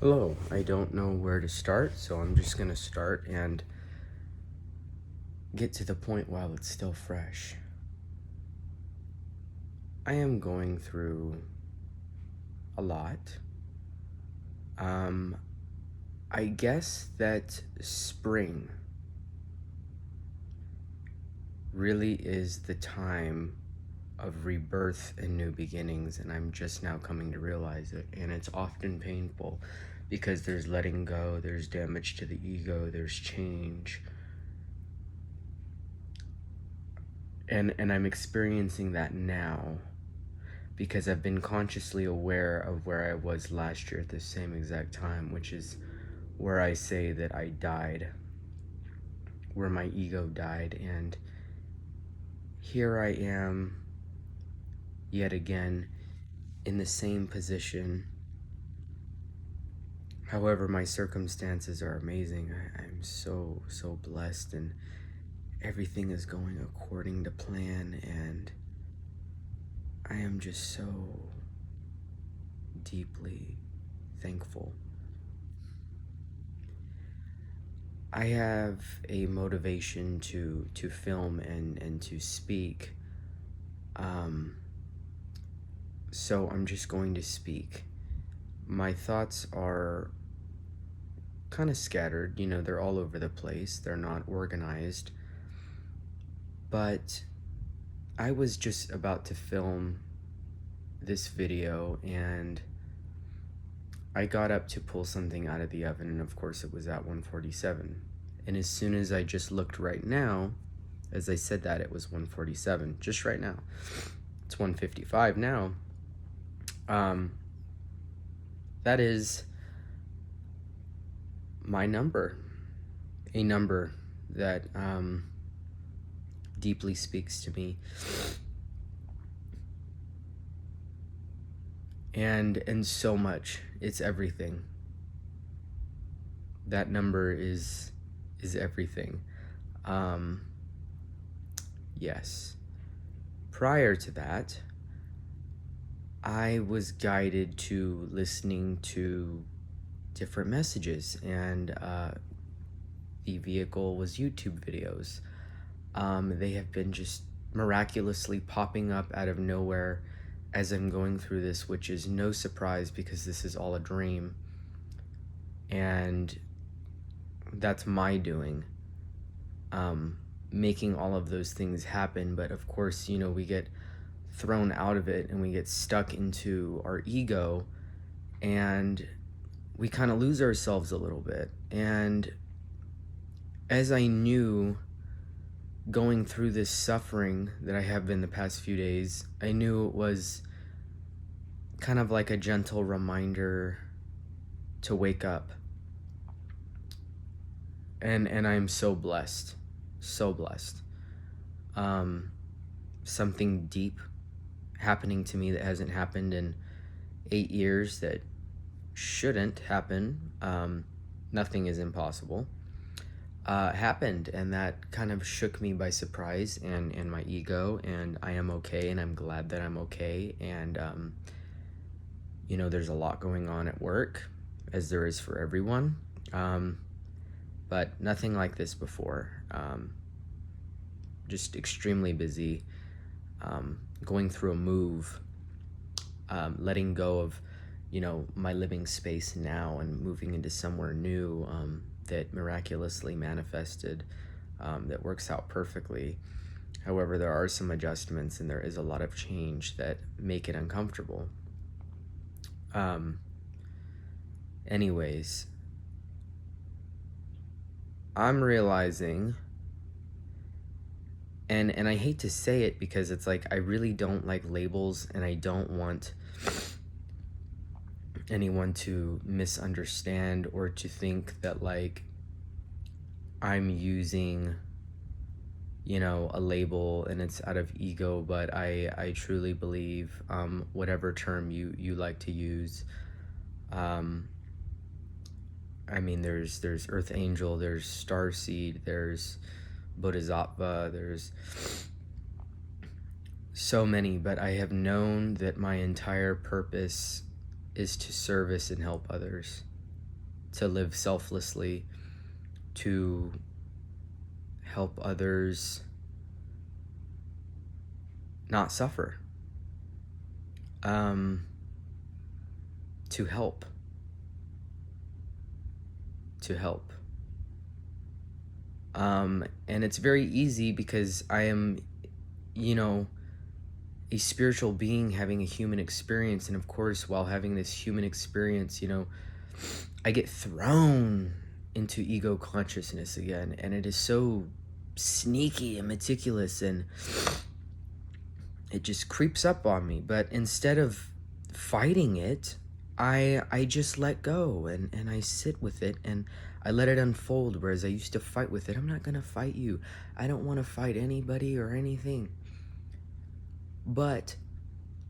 Hello, I don't know where to start, so I'm just gonna start and get to the point while it's still fresh. I am going through a lot. Um, I guess that spring really is the time of rebirth and new beginnings, and I'm just now coming to realize it. And it's often painful because there's letting go, there's damage to the ego, there's change. And I'm experiencing that now because I've been consciously aware of where I was last year at the same exact time, which is where I say that I died, where my ego died. And here I am yet again in the same position. However, my circumstances are amazing. I'm so blessed, and everything is going according to plan, and I am just so deeply thankful. I have a motivation to film and to speak. Um, so I'm just going to speak. My thoughts are kind of scattered, they're all over the place. They're not organized. But I was just about to film this video, and I got up to pull something out of the oven, and of course it was at 147. And as soon as I just looked right now, as I said that, it was 147, just right now. It's 155 now. That is my number, a number that deeply speaks to me. And so much. It's everything. That number is everything. Yes. Prior to that, I was guided to listening to different messages, and the vehicle was YouTube videos. They have been just miraculously popping up out of nowhere as I'm going through this, which is no surprise because this is all a dream. And that's my doing, making all of those things happen. But of course, we get thrown out of it and we get stuck into our ego, and we kind of lose ourselves a little bit. And as I knew going through this suffering that I have been the past few days, I knew it was kind of like a gentle reminder to wake up. And I'm so blessed, so blessed. Something deep happening to me that hasn't happened in 8 years, that shouldn't happen. Nothing is impossible. Happened, and that kind of shook me by surprise, and my ego, and I am okay, and I'm glad that I'm okay. And there's a lot going on at work, as there is for everyone, but nothing like this before. Just extremely busy, going through a move, letting go of my living space now and moving into somewhere new, that miraculously manifested, that works out perfectly. However, there are some adjustments, and there is a lot of change that make it uncomfortable. Anyways, I'm realizing, and I hate to say it because it's like I really don't like labels, and I don't want anyone to misunderstand or to think that like I'm using a label and it's out of ego. But I truly believe, whatever term you like to use, I mean, there's Earth Angel, there's Starseed, there's Bodhisattva, there's so many. But I have known that my entire purpose is to service and help others. to live selflessly, to help others not suffer, um, to help, to help. And it's very easy because I am, you know, a spiritual being having a human experience. And of course, while having this human experience, you know, I get thrown into ego consciousness again. And it is so sneaky and meticulous, and it just creeps up on me. But instead of fighting it, I just let go, and I sit with it, and I let it unfold. Whereas I used to fight with it. I'm not gonna fight you. I don't want to fight anybody or anything. But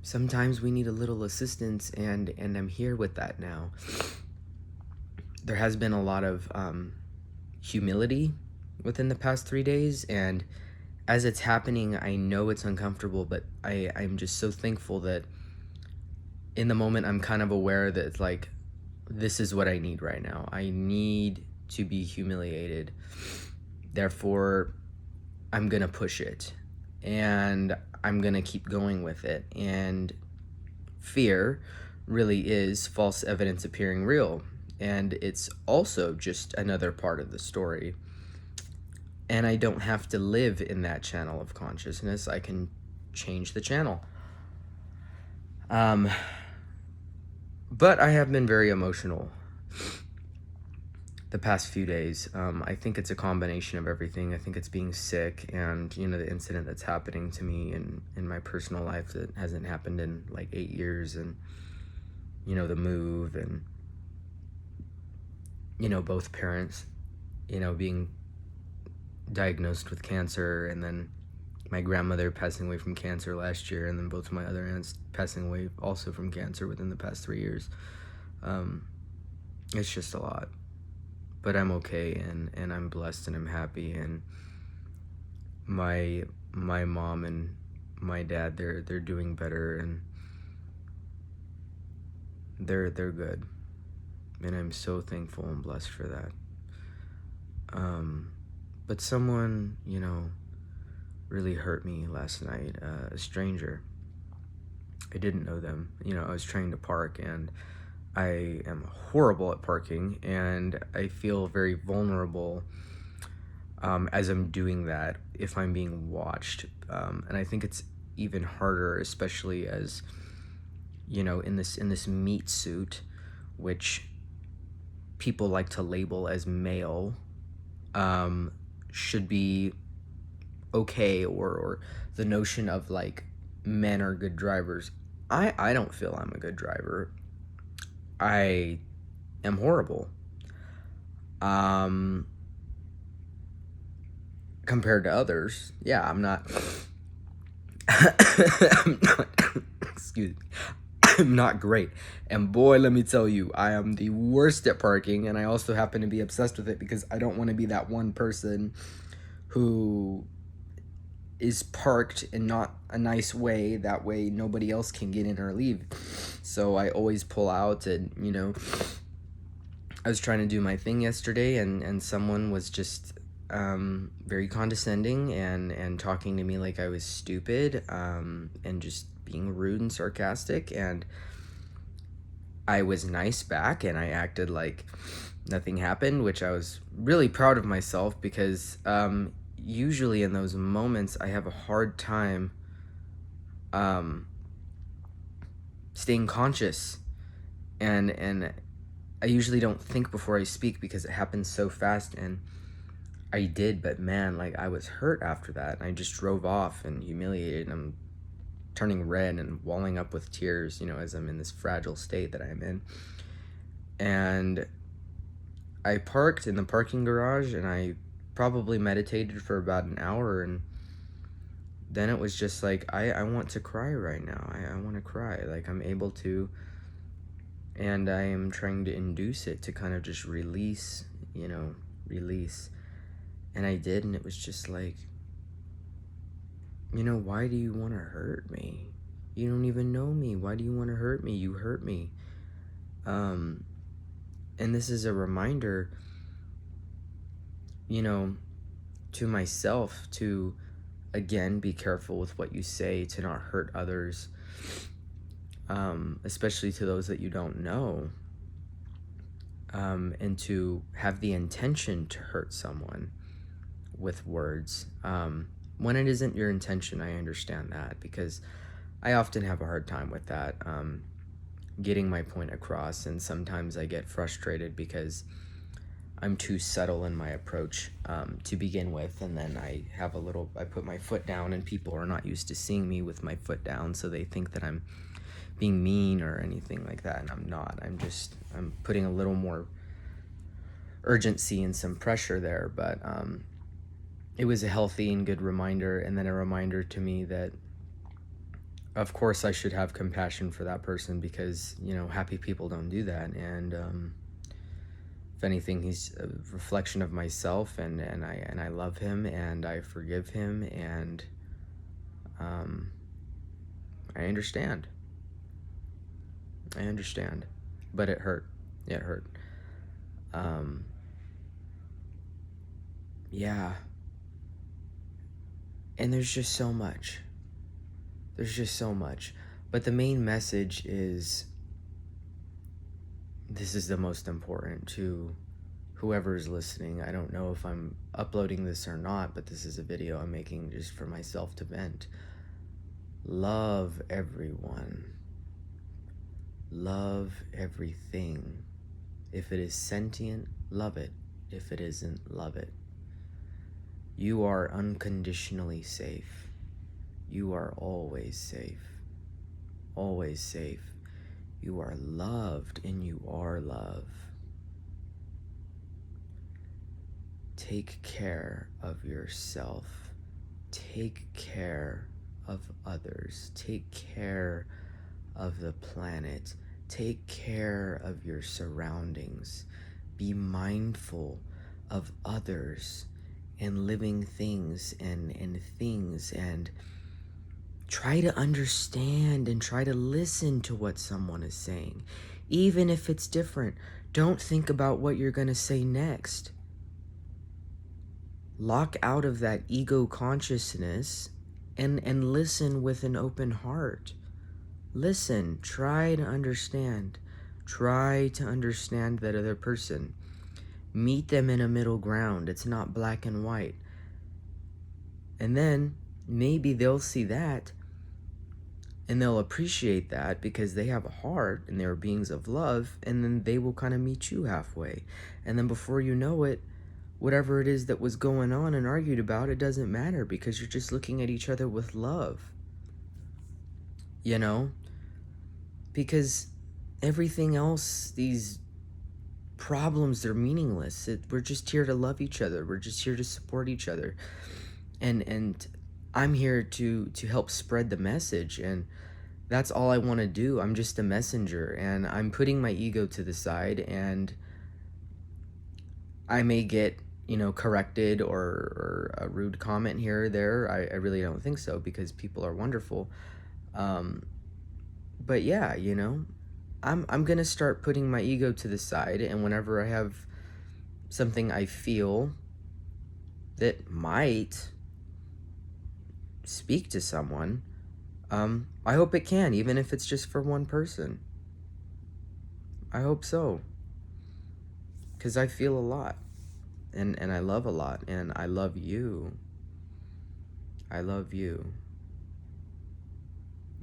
sometimes we need a little assistance, and I'm here with that now. There has been a lot of humility within the past 3 days, and as it's happening, I know it's uncomfortable, but I'm just so thankful that in the moment I'm kind of aware that it's like, this is what I need right now. I need to be humiliated. Therefore, I'm gonna push it, and I'm gonna keep going with it. And fear really is false evidence appearing real, and it's also just another part of the story. And I don't have to live in that channel of consciousness. I can change the channel. But I have been very emotional the past few days. I think it's a combination of everything. I think it's being sick, and, you know, the incident that's happening to me in my personal life that hasn't happened in like 8 years, and, you know, the move, and, you know, both parents, you know, being diagnosed with cancer, and then my grandmother passing away from cancer last year, and then both of my other aunts passing away also from cancer within the past 3 years. It's just a lot. But I'm okay, and I'm blessed, and I'm happy, and my mom and my dad, they're doing better, and they're good. And I'm so thankful and blessed for that. But someone, you know, really hurt me last night, a stranger. I didn't know them. You know, I was trying to park, and I am horrible at parking, and I feel very vulnerable as I'm doing that, if I'm being watched. And I think it's even harder, especially as, you know, in this meat suit, which people like to label as male, should be okay, or the notion of like men are good drivers. I don't feel I'm a good driver. I am horrible. Compared to others. Yeah, I'm not I'm not excuse me. I'm not great. And boy, let me tell you, I am the worst at parking, and I also happen to be obsessed with it because I don't want to be that one person who is parked in not a nice way. That way nobody else can get in or leave. So I always pull out, and, you know, I was trying to do my thing yesterday, and someone was just very condescending, and talking to me like I was stupid, and just being rude and sarcastic, and I was nice back, and I acted like nothing happened, which I was really proud of myself, because usually in those moments I have a hard time staying conscious, and I usually don't think before I speak because it happens so fast, and I did. But man, like, I was hurt after that, and I just drove off and humiliated, and I'm turning red and welling up with tears, you know, as I'm in this fragile state that I'm in. And I parked in the parking garage, and I probably meditated for about an hour, and then it was just like, I want to cry right now. I want to cry. Like, I'm able to, and I am trying to induce it to kind of just release, you know, release. And I did, and it was just like, you know, why do you want to hurt me? You don't even know me. Why do you want to hurt me? You hurt me. And this is a reminder, you know, to myself to, again, be careful with what you say, to not hurt others, especially to those that you don't know, and to have the intention to hurt someone with words. When it isn't your intention, I understand that, because I often have a hard time with that, getting my point across, and sometimes I get frustrated because I'm too subtle in my approach, to begin with, and then I put my foot down, and people are not used to seeing me with my foot down, so they think that I'm being mean or anything like that, and I'm not. I'm putting a little more urgency and some pressure there, but it was a healthy and good reminder, and then a reminder to me that, of course, I should have compassion for that person, because, happy people don't do that, and if anything, he's a reflection of myself, and I love him, and I forgive him, and I understand. But it hurt. It hurt. Yeah. And there's just so much. But the main message is, this is the most important to whoever is listening. I don't know if I'm uploading this or not, but this is a video I'm making just for myself to vent. Love everyone. Love everything. If it is sentient, love it. If it isn't, love it. You are unconditionally safe. You are always safe. Always safe. You are loved, and you are love. Take care of yourself. Take care of others. Take care of the planet. Take care of your surroundings. Be mindful of others and living things and things, and try to understand and try to listen to what someone is saying. Even if it's different, don't think about what you're going to say next. Lock out of that ego consciousness and listen with an open heart. Listen, try to understand. Try to understand that other person. Meet them in a middle ground. It's not black and white. And then maybe they'll see that and they'll appreciate that, because they have a heart and they're beings of love, and then they will kind of meet you halfway. And then before you know it, whatever it is that was going on and argued about, it doesn't matter, because you're just looking at each other with love. Because everything else, these problems, they're meaningless. We're just here to love each other. We're just here to support each other. And I'm here to help spread the message, and that's all I want to do. I'm just a messenger, and I'm putting my ego to the side, and I may get, corrected or a rude comment here or there. I really don't think so, because people are wonderful. But yeah, I'm gonna start putting my ego to the side, and whenever I have something I feel that might speak to someone, I hope it can, even if it's just for one person. I hope so, because I feel a lot, and I love a lot, and I love you. I love you,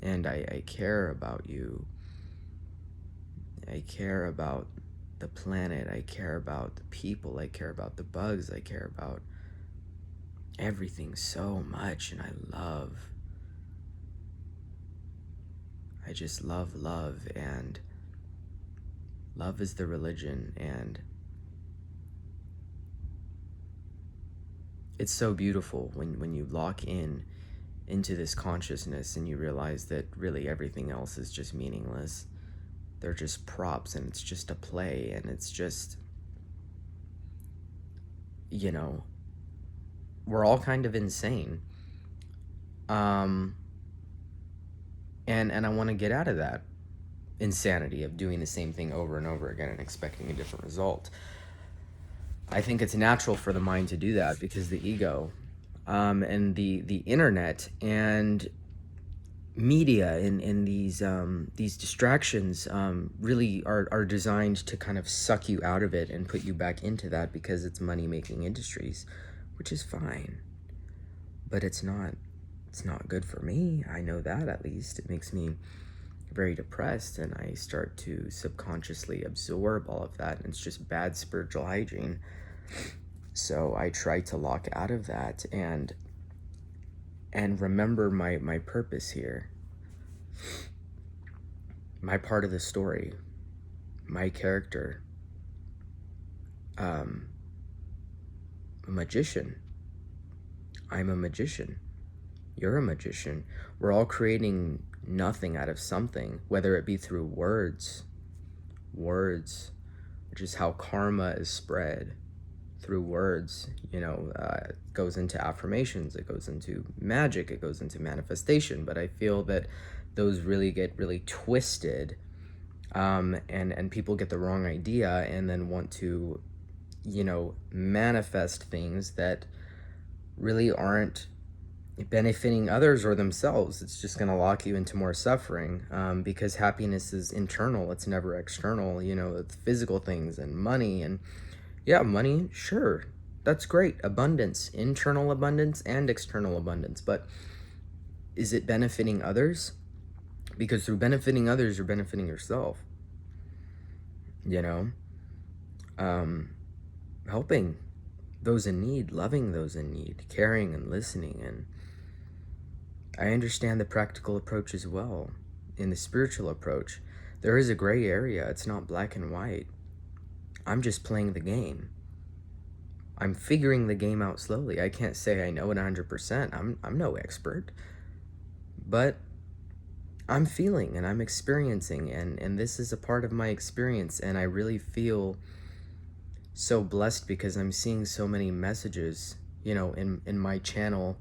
and I care about you. I care about the planet. I care about the people. I care about the bugs. I care about everything so much, and I just love love, and love is the religion, and it's so beautiful when you lock into this consciousness, and you realize that really everything else is just meaningless. They're just props, and it's just a play, and it's just, we're all kind of insane. And I want to get out of that. insanity of doing the same thing over and over again and expecting a different result. I think it's natural for the mind to do that because the ego, and the internet and media and these distractions really are designed to kind of suck you out of it and put you back into that because it's money making industries, which is fine, but it's not good for me. I know that, at least. It makes me very depressed, and I start to subconsciously absorb all of that, and it's just bad spiritual hygiene. So I try to lock out of that and remember my purpose here, my part of the story, my character. A magician. I'm a magician. You're a magician. We're all creating nothing out of something, whether it be through words, which is how karma is spread, through words. It goes into affirmations, it goes into magic, it goes into manifestation. But I feel that those really get really twisted, and people get the wrong idea and then want to, manifest things that really aren't benefiting others or themselves. It's just going to lock you into more suffering, because happiness is internal. It's never external. It's physical things and money. And yeah, money, sure, that's great. Abundance, internal abundance and external abundance. But is it benefiting others? Because through benefiting others, you're benefiting yourself. Helping those in need, loving those in need, caring and listening. And I understand the practical approach as well. In the spiritual approach, there is a gray area. It's not black and white. I'm just playing the game. I'm figuring the game out slowly. I can't say I know it 100%. I'm no expert. But I'm feeling and I'm experiencing, and this is a part of my experience, and I really feel so blessed because I'm seeing so many messages, in my channel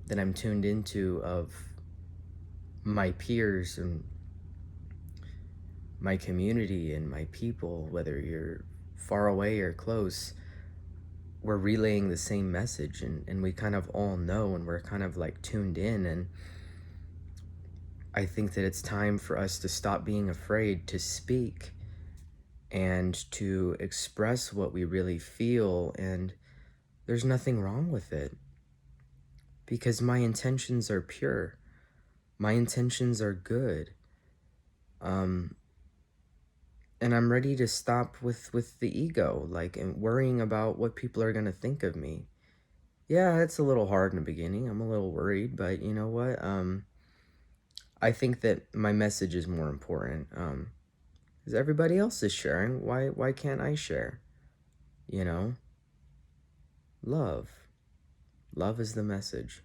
that I'm tuned into, of my peers and my community and my people, whether you're far away or close. We're relaying the same message, and we kind of all know, and we're kind of like tuned in. And I think that it's time for us to stop being afraid to speak and to express what we really feel. And there's nothing wrong with it, because my intentions are pure. My intentions are good. And I'm ready to stop with the ego, and worrying about what people are going to think of me. Yeah, it's a little hard in the beginning. I'm a little worried, but you know what? I think that my message is more important. Because everybody else is sharing. Why can't I share? Love. Love is the message.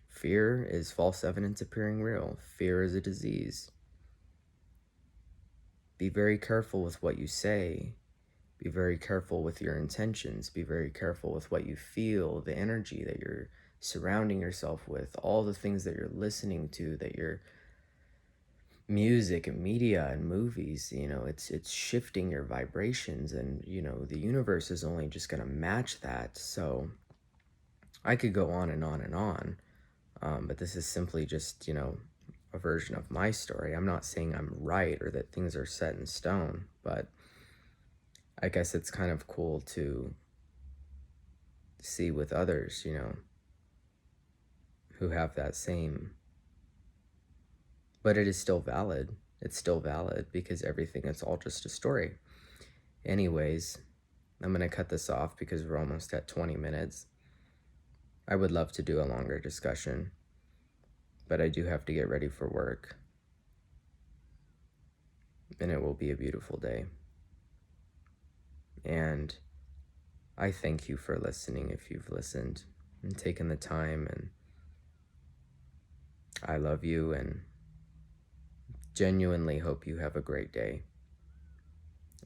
Fear is false evidence appearing real. Fear is a disease. Be very careful with what you say. Be very careful with your intentions. Be very careful with what you feel, the energy that you're surrounding yourself with, all the things that you're listening to, that your music and media and movies, it's shifting your vibrations, and the universe is only just going to match that. So I could go on and on and on, but this is simply just a version of my story. I'm not saying I'm right or that things are set in stone, but I guess it's kind of cool to see with others, who have that same. But it is still valid. It's still valid because everything is all just a story. Anyways, I'm going to cut this off because we're almost at 20 minutes. I would love to do a longer discussion, but I do have to get ready for work. And it will be a beautiful day. And I thank you for listening if you've listened and taken the time. And I love you and genuinely hope you have a great day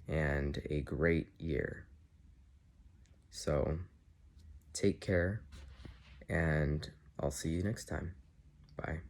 and a great year. So take care, and I'll see you next time. Bye.